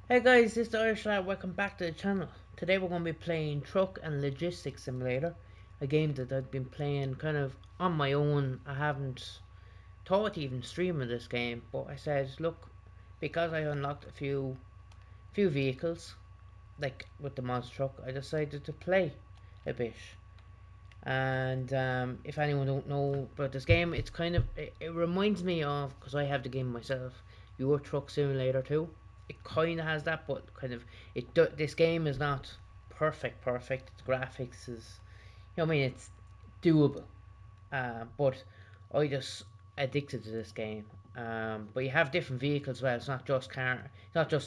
Hey guys, this is the Irish Lad. Welcome back to the channel. Today we're going to be playing Truck and Logistics Simulator, a game that I've been playing kind of on my own. I haven't thought even streaming this game, but I said, look, because I unlocked a few vehicles, like with the monster truck, I decided to play a bit. And if anyone don't know about this game, it reminds me of, because I have the game myself, Euro Truck Simulator 2. It kind of has that, but this game is not perfect. The graphics is, it's doable. But I just addicted to this game. But you have different vehicles as well. It's not just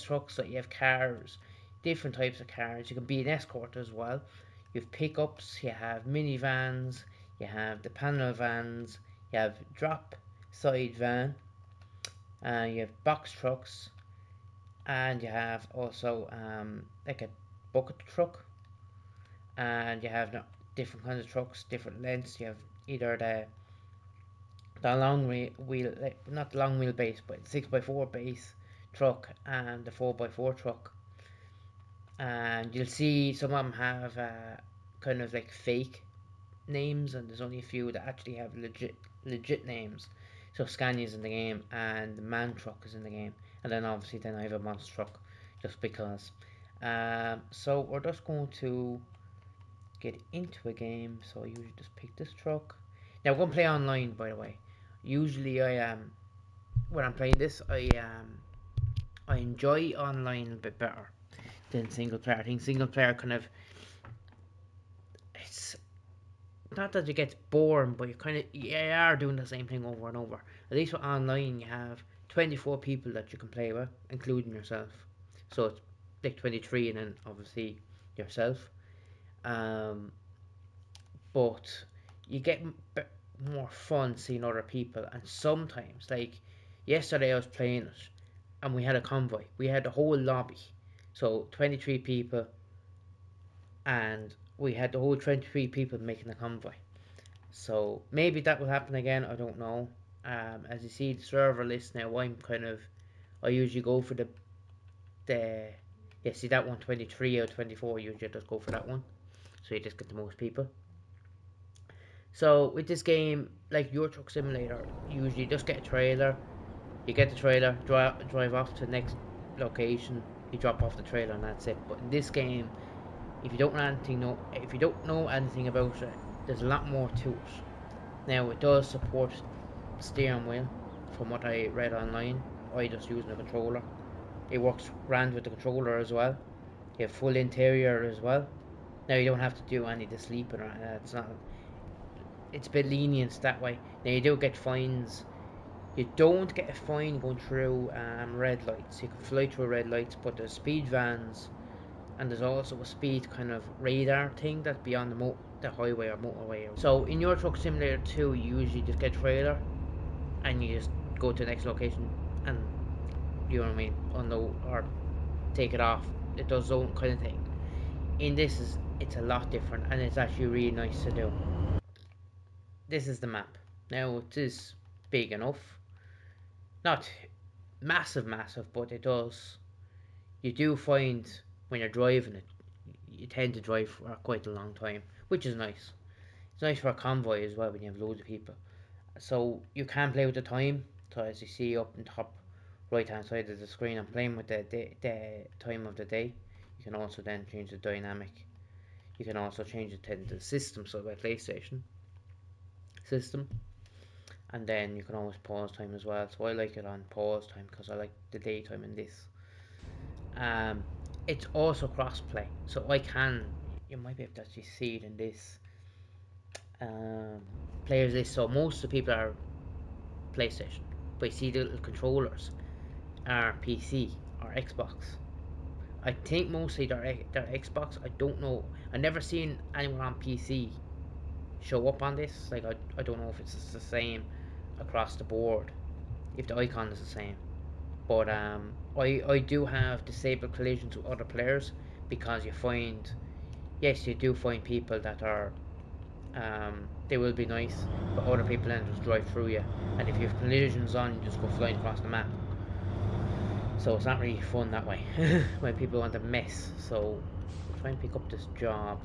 trucks. That you have cars, different types of cars. You can be an escort as well. You have pickups. You have minivans. You have the panel vans. You have drop side van. You have box trucks, and you have also like a bucket truck, and you have different kinds of trucks, different lengths. You have either the long wheel, like, not the long wheel base, but 6x4 base truck and the 4x4 truck. And you'll see some of them have kind of like fake names, and there's only a few that actually have legit names. So Scania's in the game, and the Man Truck is in the game, and then obviously then I have a Monster Truck, just because. So we're just going to get into a game. So I usually just pick this truck. Now we're going to play online, by the way. Usually when I'm playing this, I enjoy online a bit better than single player. I think single player kind of, it's not that it gets boring, but you are doing the same thing over and over. At least with online, you have 24 people that you can play with, including yourself. So it's like 23, and then obviously yourself. Um, but you get more fun seeing other people, and sometimes, like yesterday, I was playing it, and we had a convoy. We had the whole lobby, so 23 people, and we had the whole 23 people making the convoy. So maybe that will happen again. I don't know. As you see the server list now, I usually go for the yeah. See that one, 23 or 24. Usually I just go for that one. So you just get the most people. So with this game, like Euro Truck Simulator, you usually just get a trailer. You get the trailer, drive off to the next location. You drop off the trailer, and that's it. But in this game, if you don't know anything about it, there's a lot more to it. Now it does support steering wheel, from what I read online. I just using a controller. It works grand with the controller as well. You have full interior as well. Now you don't have to do any of the sleeping or anything. It's not. It's a bit lenient that way. Now you do get fines. You don't get a fine going through red lights. You can fly through red lights, but there's speed vans, and there's also a speed kind of radar thing that's beyond the highway or motorway. So in your Truck Simulator 2, you usually just get a trailer, and you just go to the next location, and you know what I mean, unload or take it off. It does its own kind of thing. In this it's a lot different, and it's actually really nice to do. This is the map. Now it is big enough, not massive, but it does. You do find when you're driving it, you tend to drive for quite a long time, which is nice. It's nice for a convoy as well when you have loads of people. So you can play with the time. So as you see up in top right hand side of the screen, I'm playing with the time of the day. You can also then change the dynamic. You can also change it to the system, so by PlayStation system. And then you can always pause time as well. So I like it on pause time because I like the daytime in this. Um, it's also crossplay, so I can. You might be able to actually see it in this um, players list. So most of the people are PlayStation, but you see the little controllers are PC or Xbox. I think mostly they're Xbox. I don't know. I never seen anyone on PC show up on this. Like I don't know if it's the same across the board. If the icon is the same. But I do have disabled collisions with other players, because yes, you do find people that are, they will be nice, but other people then just drive through you, and if you have collisions on, you just go flying across the map. So it's not really fun that way when people want to mess. So we'll try and pick up this job.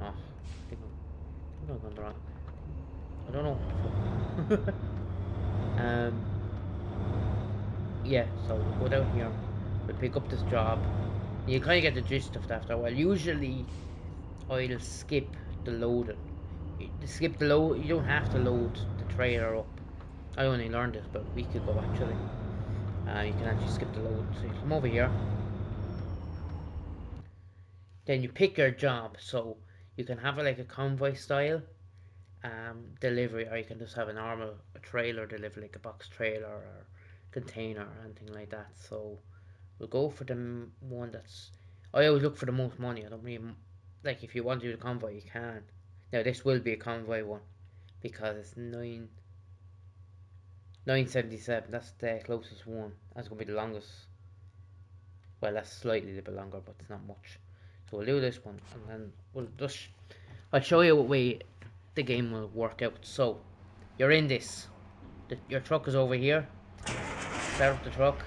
Oh, I think I'm going the wrong. I don't know what the fuck. um, yeah. So we'll go down here. We'll pick up this job. You kind of get the gist of it after a while. Usually, I'll skip the loading. Skip the load. You don't have to load the trailer up. I only learned this about a week ago actually. You can actually skip the load. So you come over here. Then you pick your job. So you can have it like a convoy style delivery, or you can just have a normal trailer delivery, like a box trailer or container or anything like that. So we'll go for the one that's. I always look for the most money. I don't really like if you want to do the convoy, you can. Now this will be a convoy one because it's 977. That's the closest one. That's gonna be the longest. Well, that's slightly a bit longer, but it's not much. So we'll do this one, and then we'll just. I'll show you what way the game will work out. So you're in this. Your truck is over here. Start up the truck.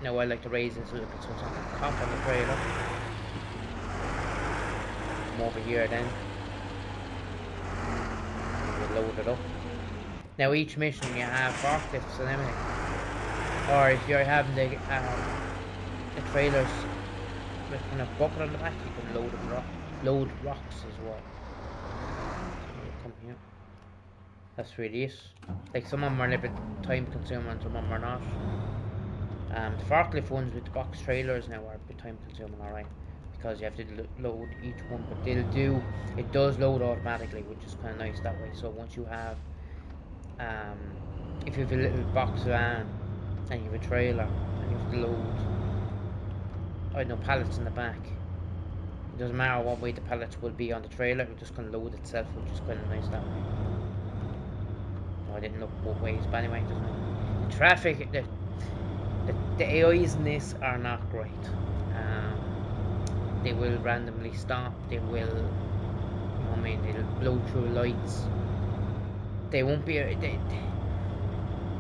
Now I like to raise this a little bit so it's not going to cop on the trailer. Come over here then. We'll load it up. Now each mission you have forklifts and everything. Or if you're having the trailers with kind of bucket on the back, you can load rocks as well. Come here. That's really it. Like some of them are a little bit time consuming and some of them are not. The forklift ones with the box trailers now are a bit time consuming, alright, because you have to load each one, but it does load automatically, which is kind of nice that way. So once you have, if you have a little box van and you have a trailer and you have to load, I don't know, pallets in the back, it doesn't matter what way the pallets will be on the trailer, it just can load itself, which is kind of nice that way. I didn't look both ways, but anyway, it doesn't. The traffic, the AIs in this are not great. They will randomly stop. They will, you know what I mean, they'll blow through lights. They won't be.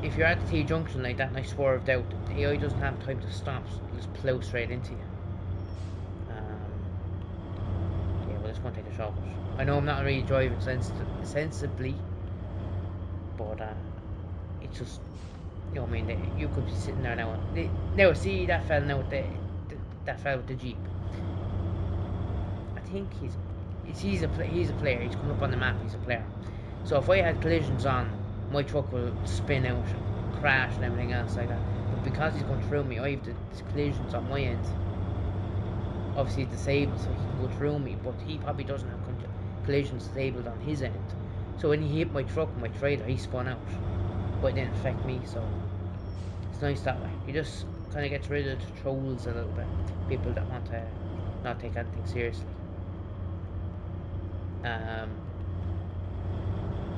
If you're at the T junction like that and I swerved out, the AI doesn't have time to stop. So it'll just plow straight into you. Yeah, well, just want to take a shot. I know I'm not really driving sensibly, but it's just, you know what I mean, you could be sitting there now. Now see that fella now with that fella with the Jeep. I think he's a player. He's coming up on the map. He's a player. So if I had collisions on, my truck will spin out and crash and everything else like that. But because he's going through me, I have the collisions on my end. Obviously disabled, so he can go through me, but he probably doesn't have collisions disabled on his end. So when he hit my truck and my trailer, he spun out, but it didn't affect me. So it's nice that way. You just kind of get rid of the trolls a little bit, people that want to not take anything seriously.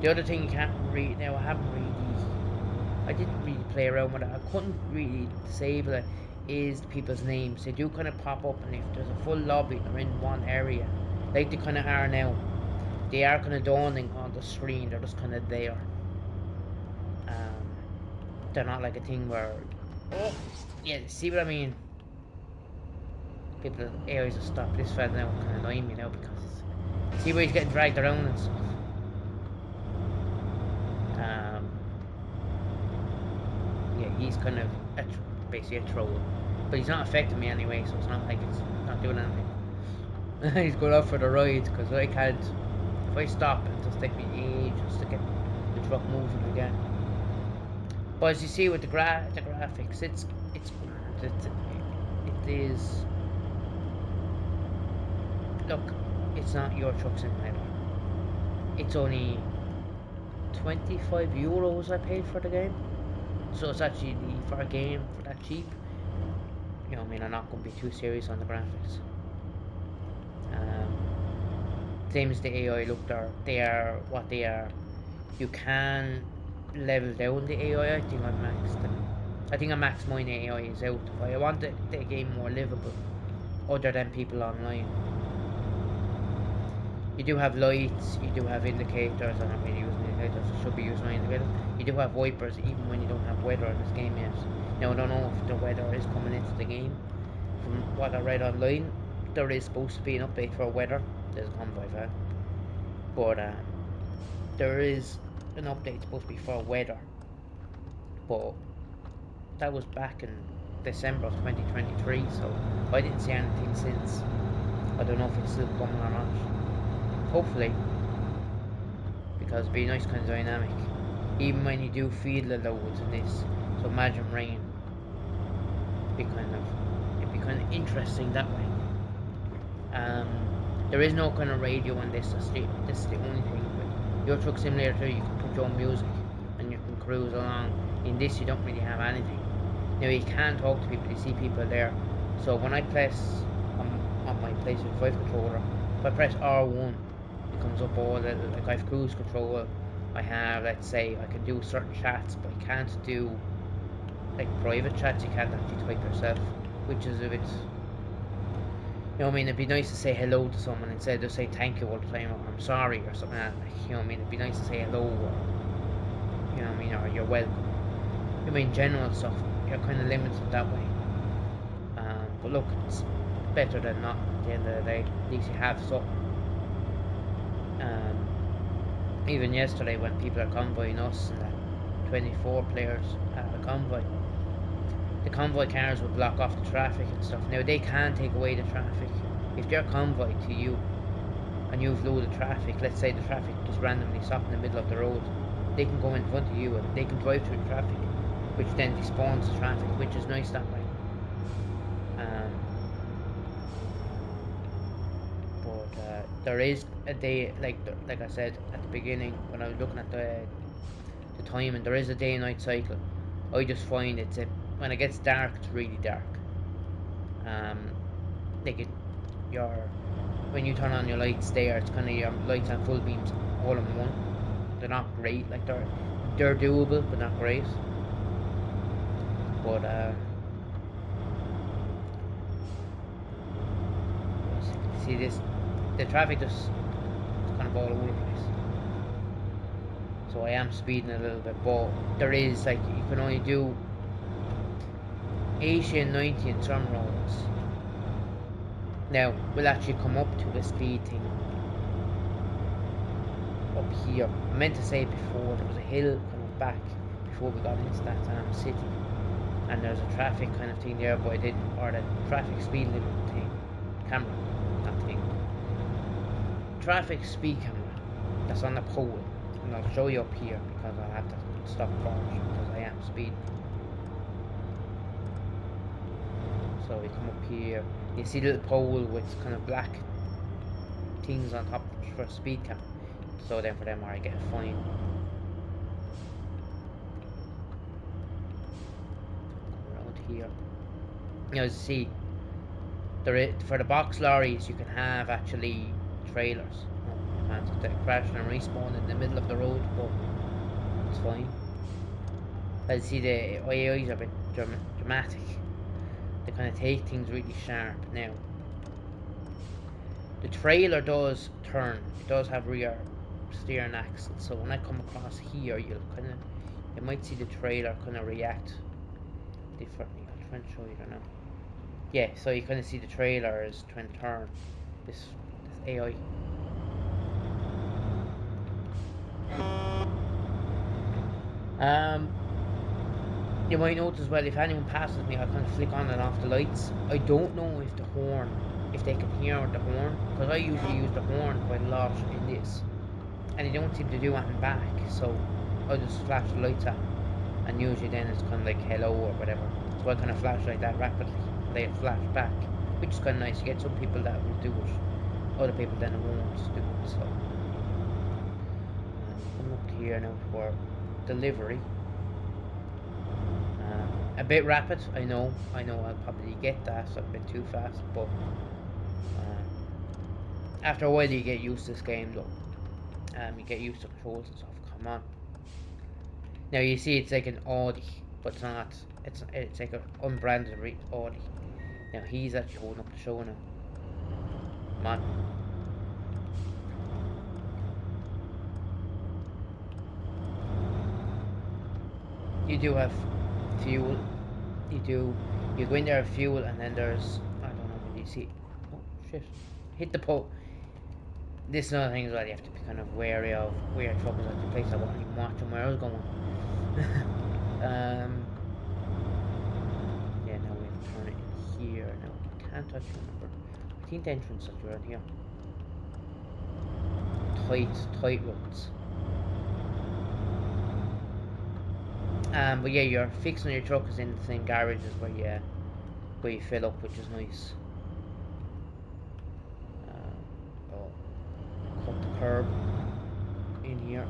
The other thing you can't read now, I didn't really play around with it. I couldn't really disable it. Is people's names? They do kind of pop up, and if there's a full lobby, they're in one area, like they kind of are now. They are kind of dawning on the screen. They're just kind of there. They're not like a thing where, oh, yeah, see what I mean? People, AIs will stop. This fella now kind of annoying me now because see where he's getting dragged around and stuff. Yeah, he's kind of basically a troll, but he's not affecting me anyway, so it's not like it's not doing anything. He's going out for the ride because I can't. If I stop, it just takes me ages to get the truck moving again. But as you see with the graphics, it is. Look, it's not your truck simulator. It's only €25 I paid for the game, so it's actually for a game for that cheap. You know, I mean, I'm not going to be too serious on the graphics. Same as the AI. Look, they are what they are. You can level down the AI. I think I maxed them. I think I maxed mine AI is out. If I want the game more livable, other than people online. You do have lights, you do have indicators. I'm not really using indicators should be using indicators. You do have wipers even when you don't have weather in this game yet. Now I don't know if the weather is coming into the game. From what I read online, there is supposed to be an update for weather. There's a convoy van, but there is an update supposed to be for weather. But that was back in December of 2023, so I didn't see anything since. I don't know if it's still coming or not. Hopefully, because it'd be nice kind of dynamic. Even when you do feel the loads in this, so imagine rain. It'd be kind of interesting that way. There is no kind of radio in this. This is the only thing. With your truck simulator, you can put your own music and you can cruise along. In this, you don't really have anything. Now you can talk to people. You see people there. So when I press on my PlayStation 5 controller, if I press R1, it comes up all the, like I have cruise control. I have, let's say, I can do certain chats, but I can't do like private chats. You can't actually type yourself, which is a bit. You know what I mean? It'd be nice to say hello to someone instead of say thank you all the time, or I'm sorry, or something like that. You know what I mean? It'd be nice to say hello, or you know what I mean, or you're welcome. I mean, general stuff, you're kind of limited that way. But look, it's better than not at the end of the day. At least you have something. Even yesterday when people are convoying us and that 24 players at the convoy cars would block off the traffic and stuff. Now they can take away the traffic. If they're convoy to you and you've loaded traffic, let's say the traffic just randomly stopped in the middle of the road, they can go in front of you and they can drive through the traffic, which then despawns the traffic, which is nice that way. But there is a day, like I said at the beginning when I was looking at the timing, there is a day and night cycle. I just find when it gets dark, it's really dark. Like when you turn on your lights there, it's kind of your lights and full beams all in one. They're not great, like they're doable, but not great. But see this, the traffic just kind of all over the place. So I am speeding a little bit, but there is like you can only do 80 and 90 in some roads. Now we'll actually come up to the speed thing up here. I meant to say before there was a hill coming back before we got into that city, and there's a traffic kind of thing there, but I didn't, or the traffic speed limit thing, camera, that thing, traffic speed camera that's on the pole, and I'll show you up here because I'll have to stop first because I am speeding. So we come up here, you see the little pole with kind of black things on top for speed camera. So then for them I get a fine. Around here. Now you see, for the box lorries you can have actually trailers. They crash and respawn in the middle of the road, but it's fine. As you see, the AIs are a bit dramatic. They kind of take things really sharp. Now the trailer does turn, it does have rear steering axle, so when I come across here you might see the trailer kind of react differently. I'll try and show you now. Yeah, so you kind of see the trailer is trying to turn this AI. You might notice as well, if anyone passes me, I kind of flick on and off the lights. I don't know if they can hear the horn, because I usually use the horn quite a lot in this, and they don't seem to do anything back, so I just flash the lights at them, and usually then it's kind of like hello or whatever, so I kind of flash like that rapidly, they flash back, which is kind of nice. You get some people that will do it, other people then won't do it. So I'm up here now for delivery. A bit rapid, I know I'll probably get that a bit too fast, but after a while you get used to this game though. You get used to controls and stuff. Come on. Now you see it's like an Audi, but it's not. It's like an unbranded Audi. Now he's actually holding up the show now. Come on. you do have fuel. You go in there with fuel, and then there's, I don't know, when you see, oh shit, hit the pole. This is another thing as well. You have to be kind of wary of where your truck is at the place. I wasn't even watching where I was going. Yeah, now we have to turn it in here. Now I can't actually remember. I think the entrance is around here. Tight roads. But yeah, your fixing your truck is in the same garage as where you fill up, which is nice. Cut the curb in here,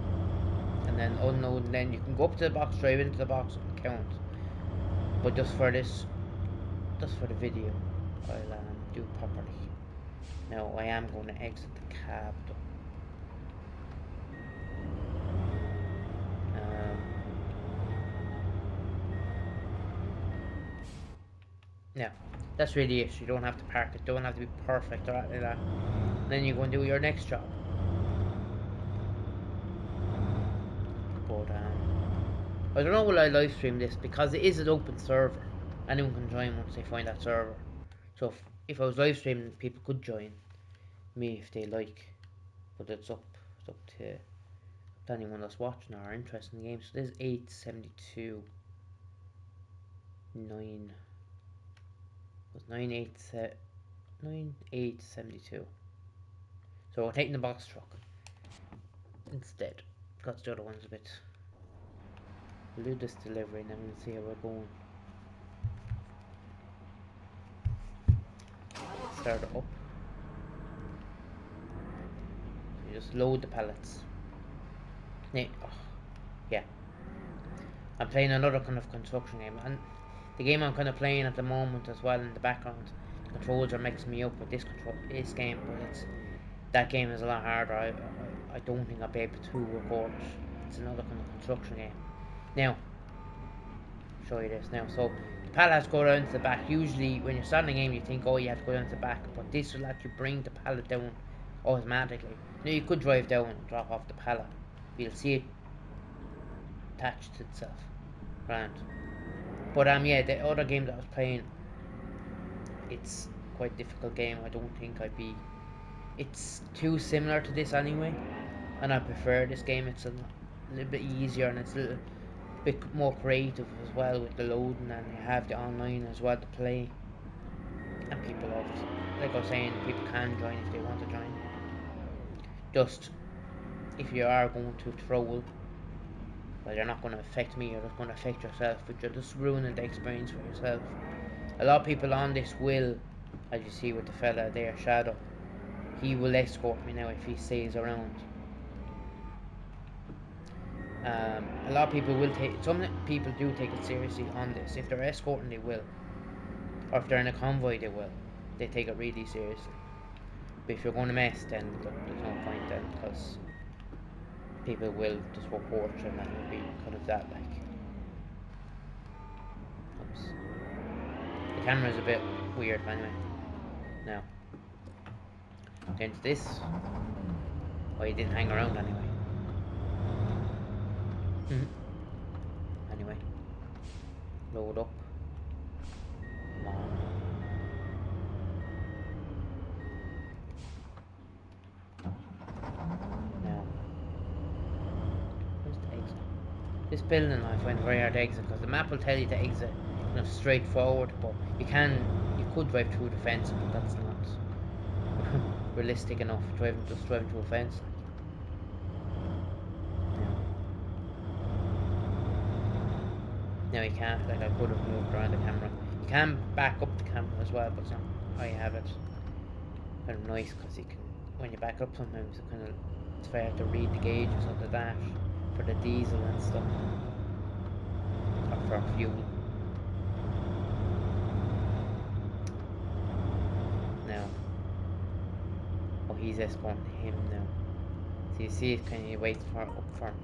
and then unload, and then you can go up to the box, drive into the box, and count. But just for the video, I'll do it properly. Now I am going to exit the cab though. Now, that's really it. You don't have to park it. Don't have to be perfect or anything like that. Then you go and do your next job. But I don't know will I live stream this because it is an open server. Anyone can join once they find that server. So if I was live streaming, people could join me if they like. But it's up to anyone that's watching or interested in the game. So this is 872. 9872. So we're taking the box truck instead, because the other one's a bit. We'll do this delivery and then we'll see how we're going. Start it up. So you just load the pallets. Yeah. I'm playing another kind of construction game, and the game I'm kind of playing at the moment as well in the background, the controls are mixing me up with this game, but that game is a lot harder. I don't think I'll be able to record it. It's another kind of construction game. Now, I'll show you this now. So the pallets go down to the back. Usually when you're starting a game you think, oh, you have to go down to the back, but this will actually bring the pallet down automatically. Now you could drive down and drop off the pallet, but you'll see it attached to itself. Grand. But yeah, the other game that I was playing, it's quite a difficult game. I don't think it's too similar to this anyway, and I prefer this game. It's a little bit easier and it's a little bit more creative as well with the loading, and you have the online as well to play, and people love it. Like I was saying, people can join if they want to join. Just if you are going to troll, well, you're not going to affect me, you're just going to affect yourself, but you're just ruining the experience for yourself. A lot of people on this will, as you see with the fella there, Shadow, he will escort me now if he stays around. A lot of people will some people do take it seriously on this. If they're escorting, they will. Or if they're in a convoy, they will. They take it really seriously. But if you're going to mess, then there's no point then, because people will just report you, and that will be kind of that, like. Oops. The camera's a bit weird, anyway. Now, into this. Oh, he didn't hang around anyway. Anyway, load up. Come on. Now, where's the exit? This building I find very hard to exit because the map will tell you to exit, straight forward, but you could drive through the fence, but that's not realistic enough. Just driving through a fence. Now you can't, like I could have moved around the camera. You can back up the camera as well, but it's not how you have it. Kind of nice because you can, when you back up sometimes it's very hard to read the gauges on the dash for the diesel and stuff. Or for fuel. Now, oh, he's escorting him now. So you see it kind of waits up for him.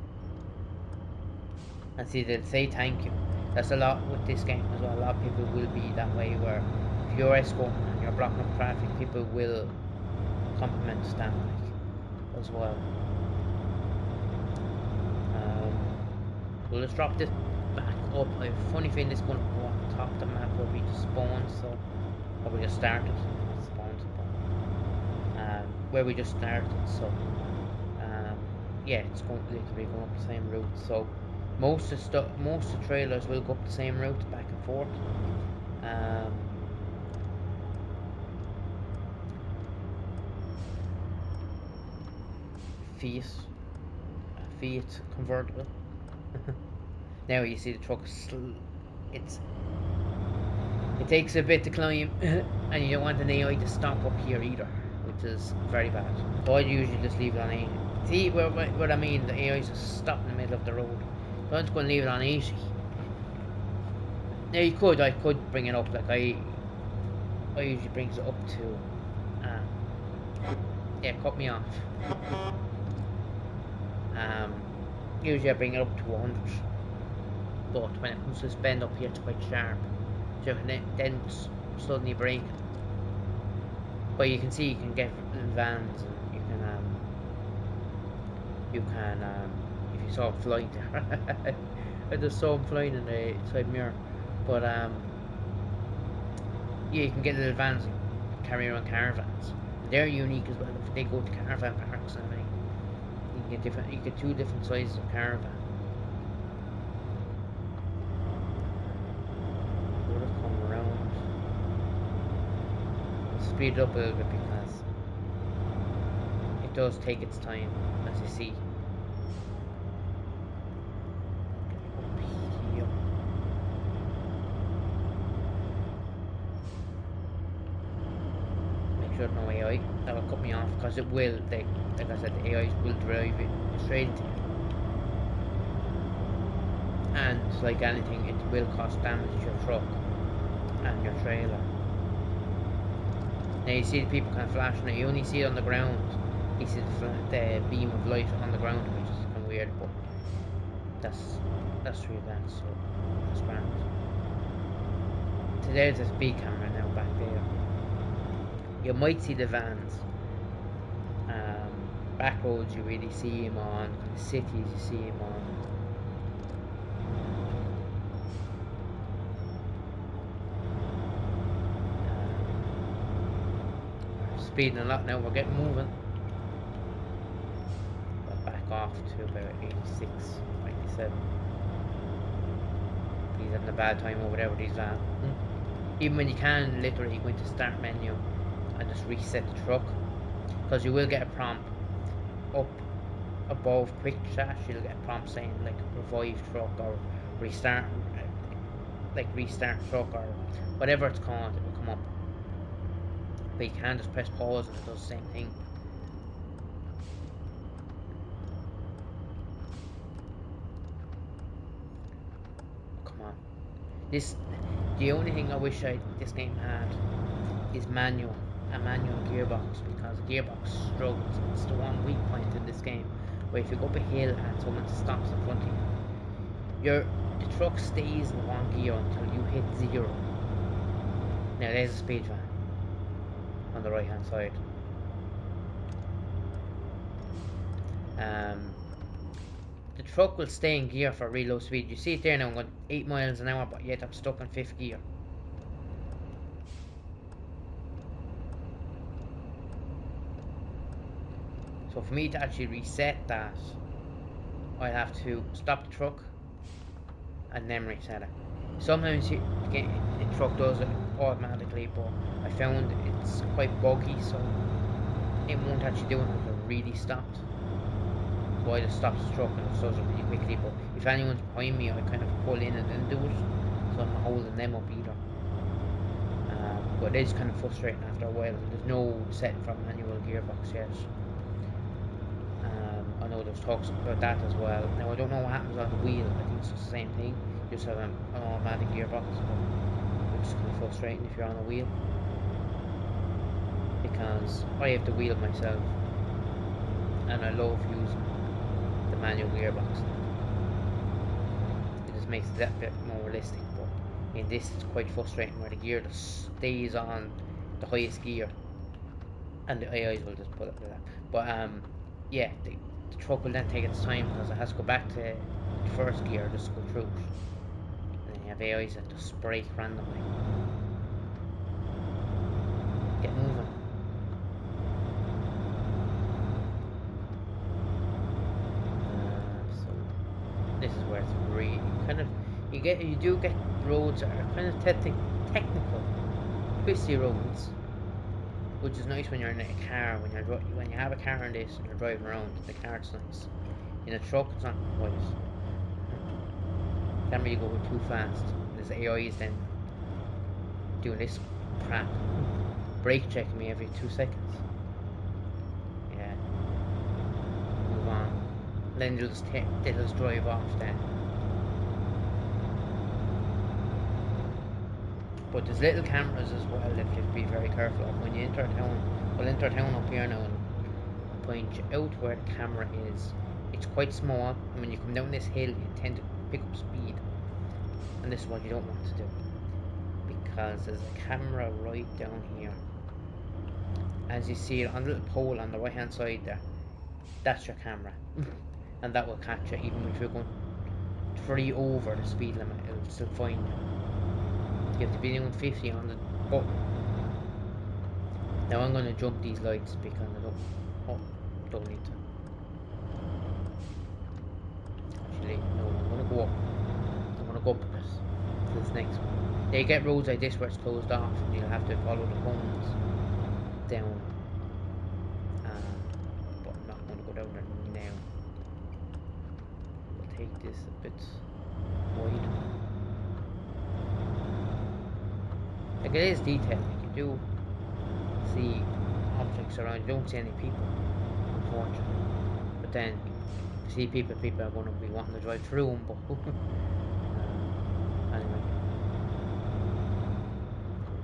And see, they'll say thank you. That's a lot with this game as well. A lot of people will be that way, where if you're escorting and you're blocking up traffic, people will compliment that as well. We'll just drop this back up. I have a funny feeling this is going to go on top of the map where we just spawned, so where we just started, not spawned, but where we just started. So yeah, it's going to be going up the same route. So most of the trailers will go up the same route back and forth. Fiat convertible. Now you see the truck. It takes a bit to climb, and you don't want an AI to stop up here either, which is very bad. So I usually just leave it on 80. See what I mean? The AIs just stop in the middle of the road. So I'm just going to leave it on 80. Now I could bring it up. Like I usually brings it up to. Yeah, cut me off. Usually I bring it up to 100, but when it comes to this bend up here, it's quite sharp, so you can then suddenly brake. But you can see you can get vans, and you can if you saw it flying there, I just saw him flying in the side mirror. But yeah, you can get little vans and carry around caravans. They're unique as well. If they go to caravan parks and everything. You get two different sizes of caravan. Sort of come around. We'll speed it up a little bit because it does take its time, as you see. Up here. Make sure no AI. That will cut me off because it will. Like I said, the AIs will drive it straight into you. And like anything, it will cause damage to your truck and your trailer. Now you see the people kind of flashing it. You only see it on the ground. You see the beam of light on the ground, which is kind of weird, but that's really bad. So that's grand. So there's this big camera now back there. You might see the vans. Back roads you really see him on, the cities you see him on. We're speeding a lot now, we're getting moving. We'll back off to about 86, 97. He's having a bad time over there with his van. Even when you can literally go into start menu and just reset the truck, because you will get a prompt up above quick chat. You'll get a prompt saying like revive truck or restart, like restart truck or whatever it's called. It will come up, but you can just press pause and it does the same thing. Come on, the only thing I wish this game had is a manual gearbox, because the gearbox struggles. It's the one weak point in this game, where if you go up a hill and someone stops in front of you, the truck stays in one gear until you hit 0. Now there's a speed van on the right hand side. The truck will stay in gear for real low speed. You see it there now, I'm going 8 miles an hour, but yet I'm stuck in 5th gear. So for me to actually reset that, I have to stop the truck and then reset it. Sometimes the truck does it automatically, but I found it's quite buggy, so it won't actually do it until it really stopped. So I just stopped the truck and it does it really quickly. But if anyone's behind me, I kind of pull in and then do it, so I'm not holding them up either. But it is kind of frustrating after a while. There's no setting for manual gearbox yet. I know there's talks about that as well. Now I don't know what happens on the wheel. I think it's the same thing. You just have an automatic gearbox, which is kind of frustrating if you're on a wheel. Because I have the wheel myself, and I love using the manual gearbox. It just makes it that bit more realistic. But in this, it's quite frustrating where the gear just stays on the highest gear, and the AIs will just put it like that. But yeah, the truck will then take its time because it has to go back to the first gear just to go through it. have AIs that just break randomly. Get moving. So this is where it's really kind of you do get roads that are kind of technical, twisty roads, which is nice when you're in a car. When you have a car in this and you're driving around, the car it's nice. In a truck, it's not quite. Can't really go too fast. There's AIs then doing this crap, brake checking me every 2 seconds. Yeah. Move on. Then they'll just drive off then. But there's little cameras as well that you have to be very careful of when you enter town. We'll enter town up here now and I'll point you out where the camera is. It's quite small, and when you come down this hill you tend to pick up speed. And this is what you don't want to do, because there's a camera right down here. As you see it on the little pole on the right hand side there, that's your camera. And that will catch you even if you're going 3 over the speed limit, it'll still find you. You have to be doing 50 on the button. Now I'm going to jump these lights because I don't need to. Actually, no, I'm going to go up. I'm going to go up to this next one. They get roads like this where it's closed off and you'll have to follow the cones down. But I'm not going to go down there now. We'll take this a bit wide. Like, it is detailed. You do see objects around. You don't see any people, unfortunately. But then you see people are going to be wanting to drive through them. But anyway,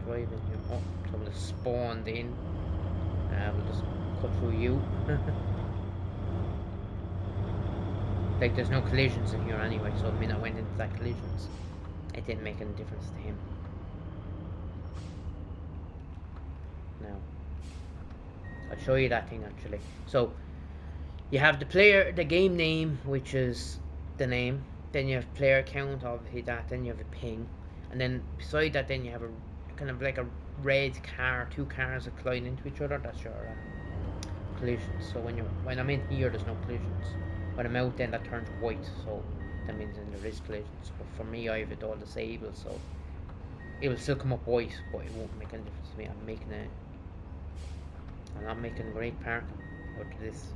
driving here. Oh, someone has spawned in. We'll just cut through you. Like, there's no collisions in here anyway, so I mean I went into that collisions. It didn't make any difference to him. Now, I'll show you that thing actually. So, you have the game name, which is the name. Then you have player count, obviously that. Then you have a ping, and then beside that, then you have a kind of like a red car, 2 cars that collide into each other. That's your collisions. So when I'm in here, there's no collisions. When I'm out, then that turns white. So that means then there is collisions. But for me, I have it all disabled, so it will still come up white, but it won't make any difference to me. I'm not making a great park out of this.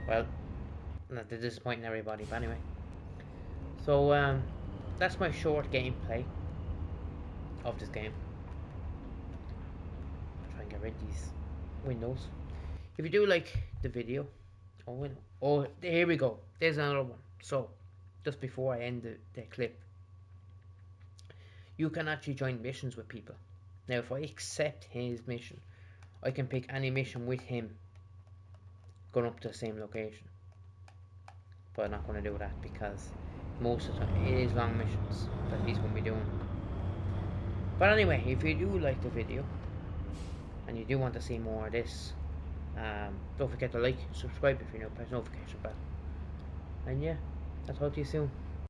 Well, not to disappoint everybody, but anyway. So that's my short gameplay of this game. I'll try and get rid of these windows. If you do like the video, oh, here we go. There's another one. So, just before I end the clip, you can actually join missions with people. Now, if I accept his mission, I can pick any mission with him going up to the same location. But I'm not going to do that because most of the time it is long missions that he's going to be doing. But anyway, if you do like the video and you do want to see more of this, don't forget to like, subscribe if you're new, press notification bell. And yeah, I'll talk to you soon.